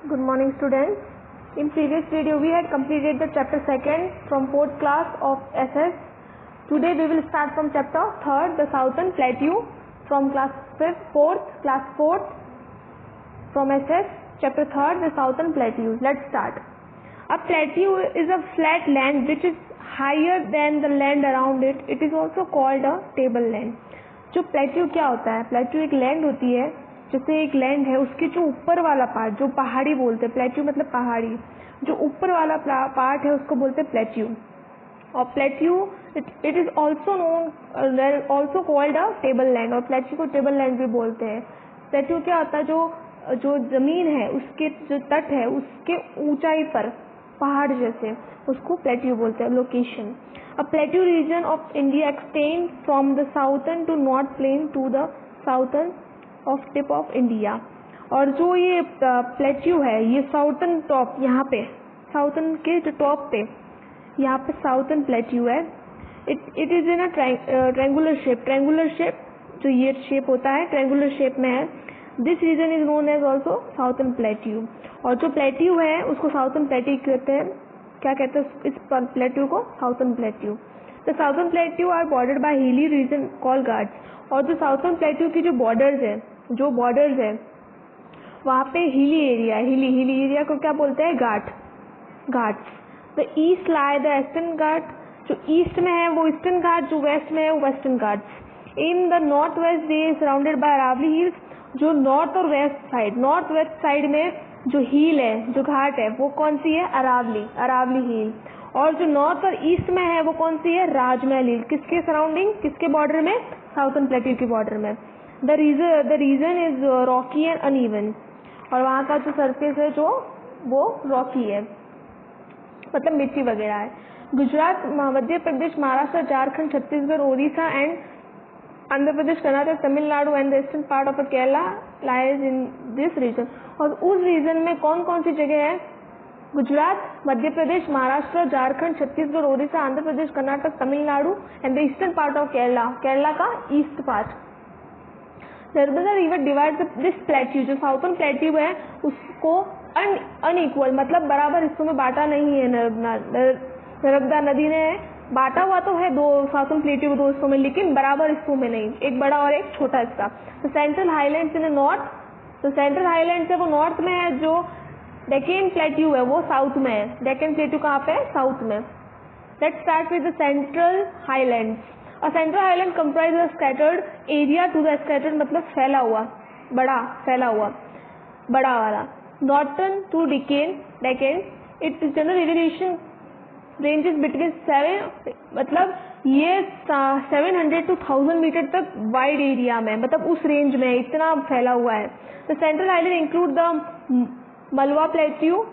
Good morning, students. In previous video we had completed the chapter 2nd from 4th class of SS. Today we will start from chapter 3rd, the Southern Plateau, from class 4th from SS, chapter 3rd, the Southern Plateau. Let's start. A plateau is a flat land which is higher than the land around it. It is also called a tableland. जो plateau क्या होता है? Plateau एक land होती है, जैसे एक land है, उसके जो ऊपर वाला पार्ट, जो पहाड़ी बोलते हैं, प्लेट्यू मतलब पहाड़ी, जो ऊपर वाला पार्ट है उसको बोलते हैं प्लेट्यू. और plateau it is also called a table land, और प्लेट्यू को टेबल लैंड भी बोलते हैं. प्लेट्यू क्या होता है? जो जमीन है, उसके जो तट है, उसके ऊंचाई पर पहाड़ जैसे, उसको प्लेट्यू बोलते हैं. Location. A plateau region of India extends from the southern to north plain to the southern of tip of India. और जो ये प्लेट्यू है, ये साउथर्न टॉप, यहाँ पे साउथर्न के जो टॉप पे, यहाँ पे साउथर्न प्लेट्यू है. It is in a triangular shape, जो ये शेप होता है ट्रायंगुलर शेप में है. This region is known as also southern plateau. और जो प्लेट्यू है उसको साउथर्न प्लेट्यू कहते हैं. क्या कहते हैं इस प्लेट्यू को? Southern plateau. The southern plateau are bordered by hilly region called Ghats. और जो साउथर्न प्लेट्यू की जो बॉर्डर्स है वहाँ पे हिली एरिया को क्या बोलते हैं? Ghats. The east lie the eastern घाट. जो ईस्ट में है वो ईस्टर्न घाट, जो वेस्ट में है वो western Ghats. In the north west they surrounded by Aravalli hills. जो नॉर्थ वेस्ट साइड में जो हिल है, जो घाट है, वो कौन सी है? अरावली हिल. और जो नॉर्थ और ईस्ट में है वो कौन सी है? राजमहल हिल. किसके सराउंडिंग, किसके बॉर्डर में? साउथर्न प्लेट्यू के बॉर्डर में. The region is rocky and uneven. और वहाँ का जो सरफेस है जो वो रॉकी है, मतलब मिट्टी वगैरह है. Gujarat, Madhya Pradesh, Maharashtra, Jharkhand, Chhattisgarh, Odisha and Andhra Pradesh, Karnataka, Tamil Nadu and the eastern part of Kerala lies in this region. और उस रीजन में कौन कौन सी जगह है? Gujarat, Madhya Pradesh, Maharashtra, Jharkhand, Chhattisgarh, Odisha, Andhra Pradesh, Karnataka, Tamil Nadu and the eastern part of Kerala का east part. Narmada river divide this plateau. जो साउथर्न प्लेट्यू है उसको अनइक्वल, मतलब बराबर हिस्सों में बांटा नहीं है. नर्मदा नदी ने बांटा हुआ तो है दो साउथर्न प्लेट्यू को, दो हिस्सों में, लेकिन बराबर हिस्सों में नहीं, एक बड़ा और एक छोटा हिस्सा. तो सेंट्रल हाईलैंड्स इन नॉर्थ, तो सेंट्रल हाईलैंड्स है वो नॉर्थ में है. जो डेक्कन प्लेट्यू है वो साउथ में है. डेक्कन प्लेट्यू कहाँ पे है? साउथ में. Let's start with the central highlands. और central highland comprise a scattered area to the scattered, मतलब फैला हुआ, बड़ा वाला. Northern to Deccan it general elevation ranges between 7, मतलब ये 700 to 1000 मीटर तक वाइड एरिया में, मतलब उस रेंज में इतना फैला हुआ है. The central highland include the Malwa plateau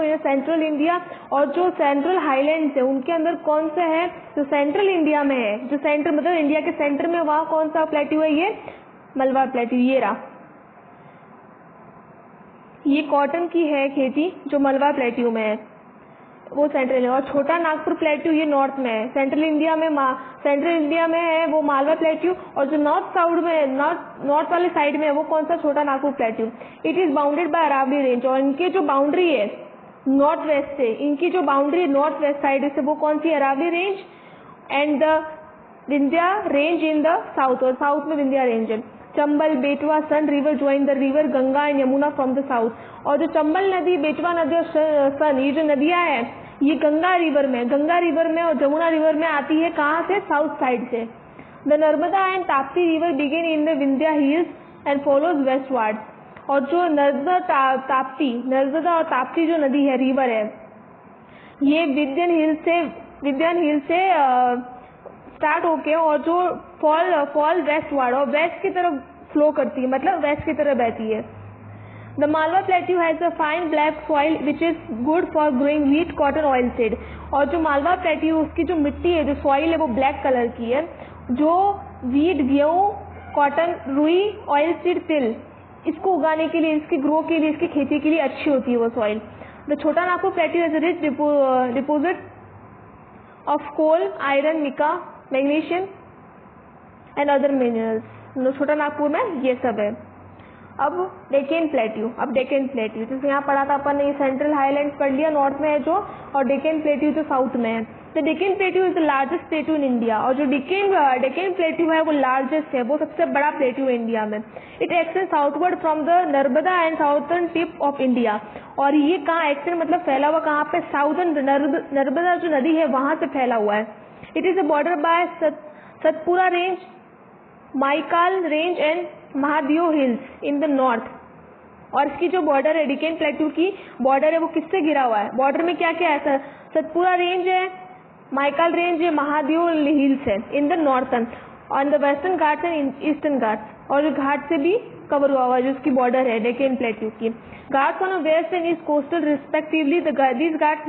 in central India. और जो सेंट्रल हाईलैंड्स है उनके अंदर कौन सा है? जो सेंट्रल इंडिया में है, जो सेंटर मतलब इंडिया के सेंटर में, वहाँ कौन सा प्लेट्यू है? ये मलवा प्लेट्यू. ये कॉटन की है खेती जो मलवा प्लेट्यू में है, वो सेंट्रल है. और छोटा नागपुर प्लेट्यू ये नॉर्थ में है. सेंट्रल इंडिया में है वो मालवा प्लेट्यू. और जो नॉर्थ वाले साइड में है वो कौन सा? Chota Nagpur plateau. It is bounded by Aravalli range. और इनके जो बाउंड्री है नॉर्थ वेस्ट से, इनकी जो बाउंड्री नॉर्थ वेस्ट साइड से वो कौन सी? Aravalli range. And the Vindhya range in the south, और साउथ में विंध्या रेंज है. Chambal, Betwa, Son river join the river Ganga and Yamuna from the south. और जो चंबल नदी, बेटवा नदी और सन, ये जो नदियां हैं ये गंगा रिवर में और जमुना रिवर में आती है. कहाँ से? साउथ साइड से. The Narmada and Tapti river begin in the Vindhya hills and follows westward. और जो नर्मदा और ताप्ती जो नदी है, रिवर है, ये विंध्यान हिल से स्टार्ट होके और जो फॉल वेस्टवर्ड और वेस्ट की तरफ फ्लो करती है, मतलब वेस्ट की तरफ बहती है. The Malwa Plateau has a fine black soil which is good for growing wheat, cotton, oilseed. और जो मालवा प्लेट्यू उसकी जो मिट्टी है, जो सॉइल है, वो ब्लैक कलर की है, जो वीट, गेहूं, कॉटन, रुई, ऑयलसीड, तिल, इसको उगाने के लिए, इसकी ग्रो के लिए, इसकी खेती के लिए अच्छी होती है वो सॉइल. द छोटा Nagpur plateau has a rich deposit of coal, iron, mica, magnesium and other minerals. छोटा नागपुर में ये सब है. अब डेक्कन प्लेट्यू, जैसे यहाँ पढ़ा था अपन ने, ये सेंट्रल हाईलैंड्स पढ़ लिया, नॉर्थ में है जो, और डेक्कन प्लेट्यू जो साउथ में है। The Deccan plateau is the largest plateau in India, और जो डेक्कन प्लेट्यू है वो लार्जेस्ट है, वो सबसे बड़ा प्लेट्यू है इंडिया में। It extend southward from the Narmada and southern tip of India, और ये कहाँ एक्सटेंड मतलब फैला हुआ कहाँ पे, साउथर्न नर्मदा जो नदी है वहां से फैला हुआ है। It is a border by Satpura range, Maikal range and Mahadev hills in the north. और इसकी जो बॉर्डर है, डेक्कन प्लेट्यू की बॉर्डर है, वो किससे घिरा हुआ है? बॉर्डर में क्या क्या है? सतपुरा रेंज है, माइकाल रेंज है, महादेव हिल्स है in the northern, on the western Ghats and eastern Ghats, और घाट से भी कवर हुआ हुआ जो उसकी बॉर्डर है डेक्कन प्लेट्यू की। Ghats on west and east coastal respectively, these Ghats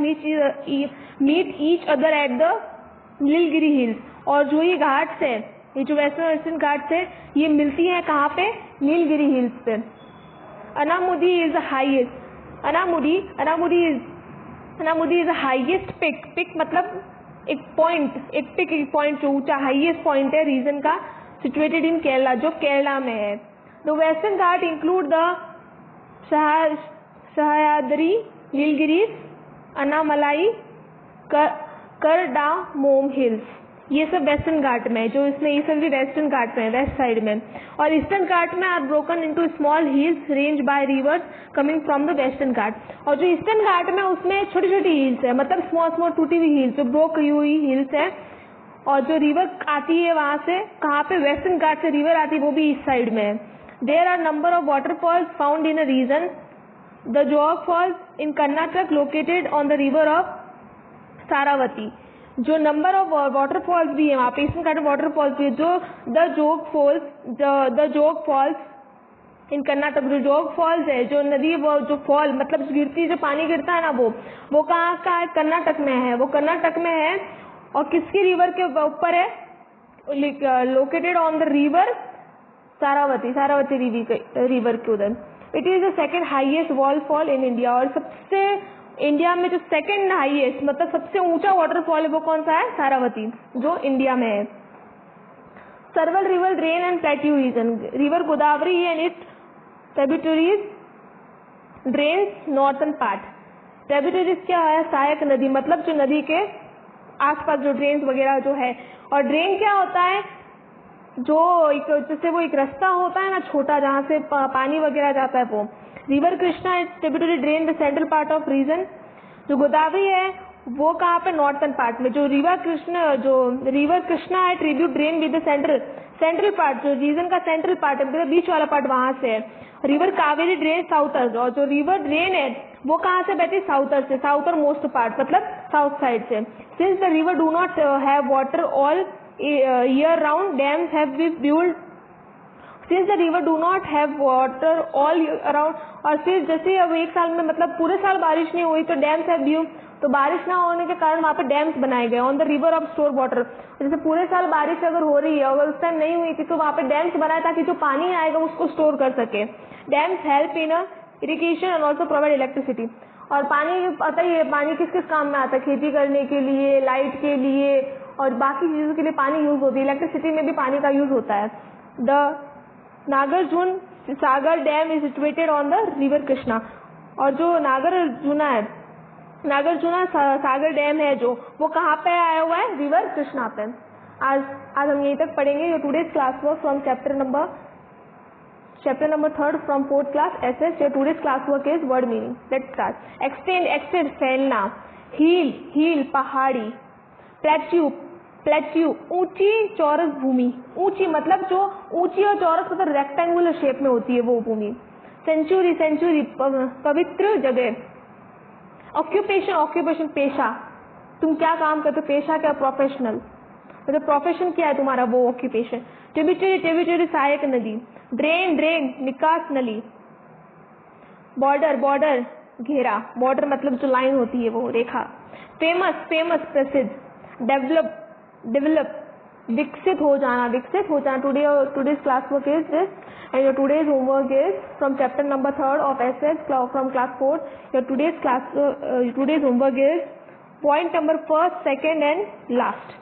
meet each other at the Nilgiri hills, और जो ये घाट्स है, ये जो वेस्टर्न और ईस्टर्न घाट्स है, ये मिलती है कहाँ पे? नीलगिरी हिल्स पे। Anamudi is highest, Anamudi is highest peak मतलब एक पॉइंट, एक पिक, एक पॉइंट जो ऊंचा हाईएस्ट पॉइंट है रीजन का, सिचुएटेड इन केरला, जो केरला में है। The western ghat include the Sahyadri, Nilgiris, Anamalai, cardamom hills, ये सब वेस्टर्न घाट में है, जो इसमें ये सब भी वेस्टर्न घाट में है, वेस्ट साइड में। और ईस्टर्न घाट में are broken into small hills range by rivers coming from the western ghat, और जो ईस्टर्न घाट में उसमें छोटी छोटी हिल्स है, मतलब स्मॉल टूटी हुई हिल्स, जो ब्रोक हुई हिल्स है, और जो रिवर आती है वहां से कहाँ पे? वेस्टर्न घाट से रिवर आती है, वो भी ईस्ट साइड में है। There are number of waterfalls found in a region, the Jog falls in Karnataka located on the river of Sharavati, जो नंबर ऑफ वाटरफॉल्स भी है वहाँ पे, ईस्टर्न घाट में वाटरफॉल्स भी है, जो the Jog falls in Karnataka, जो जोग फॉल्स है, जो नदी, वो जो फॉल मतलब गिरती, जो पानी गिरता है ना, वो कहाँ का है? कर्नाटक में है, वो कर्नाटक में है, और किसकी रिवर के ऊपर है? Located on the river Sharavati river के उधर। It is the second highest waterfall in India, और सबसे इंडिया में जो सेकंड हाईएस्ट मतलब सबसे ऊंचा वाटरफॉल है वो कौन सा है? सारावती, जो इंडिया में है। Several river drain and plateau region, river Godavari and its tributaries drains northern part. Tributaries क्या है? सहायक नदी, मतलब जो नदी के आसपास जो ड्रेन्स वगैरह जो है। और ड्रेन क्या होता है? जो जैसे वो एक रास्ता होता है ना छोटा, जहाँ से पानी वगैरह जाता है वो। River Krishna is tributary drain the central part of region. जो गोदावरी है वो कहाँ पे? नॉर्थन पार्ट में। जो रिवर कृष्णा है tribute drain with the central part, जो रीजन का सेंट्रल पार्ट है, मतलब बीच वाला पार्ट वहां से है। रिवर कावेरी ड्रेन साउथर, और जो रिवर ड्रेन है वो कहाँ से बहती है? साउथर से, साउथर मोस्ट पार्ट मतलब साउथ साइड से। Since the river do not have water all year round, dams have been built since the river do not have water all year around। और फिर जैसे अब एक साल में मतलब पूरे साल बारिश नहीं हुई तो डैम्स हैव built, तो बारिश ना होने के कारण वहाँ पे डैम्स बनाए गए on the river of store water. जैसे पूरे साल बारिश अगर हो रही है, अगर उस टाइम नहीं हुई थी तो वहाँ पे डैम्स बनाए ताकि जो पानी आएगा उसको स्टोर कर सके। Dams help in irrigation and also provide electricity. और पानी पता ही है पानी किस किस काम में आता है? खेती करने के लिए, लाइट के लिए और बाकी चीजों के लिए पानी यूज होती है। इलेक्ट्रिसिटी में भी पानी का यूज होता है। The Nagarjuna Sagar dam is situated on the river Krishna. और जो नागार्जुना सागर डैम है जो वो कहाँ पे आया हुआ है? रिवर कृष्णा पे। आज हम यहीं तक पढ़ेंगे। Your today's class work from chapter number 3 from 4th class SS। Your today's class work is word meaning. Let's start. Extend फैलना। हील पहाड़ी। प्लेट्यू ऊंची चौरस भूमि। ऊंची मतलब जो ऊंची और चौरस मतलब रेक्टेंगुलर शेप में होती है वो भूमि। सेंचुरी पवित्र जगह। ऑक्यूपेशन पेशा। तुम क्या काम करते हो? पेशा क्या? प्रोफेशनल। मतलब प्रोफेशन क्या है तुम्हारा? वो ऑक्यूपेशन। ट्रिब्यूटरी सहायक नदी। ड्रेन निकास नली। बॉर्डर घेरा। बॉर्डर मतलब जो लाइन होती है वो रेखा। फेमस प्रसिद्ध। डेवलप विकसित हो जाना। Today's class work is this, and your today's homework is from chapter number 3 of SS from class 4. Your today's homework is point number 1, 2, and last.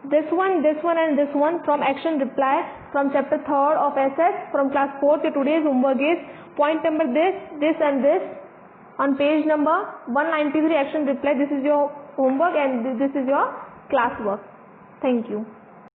this one and this one from action reply from chapter 3rd of SS from class 4th. Today's homework is point number this and this on page number 193 action reply. This is your homework and this is your class work. Thank you.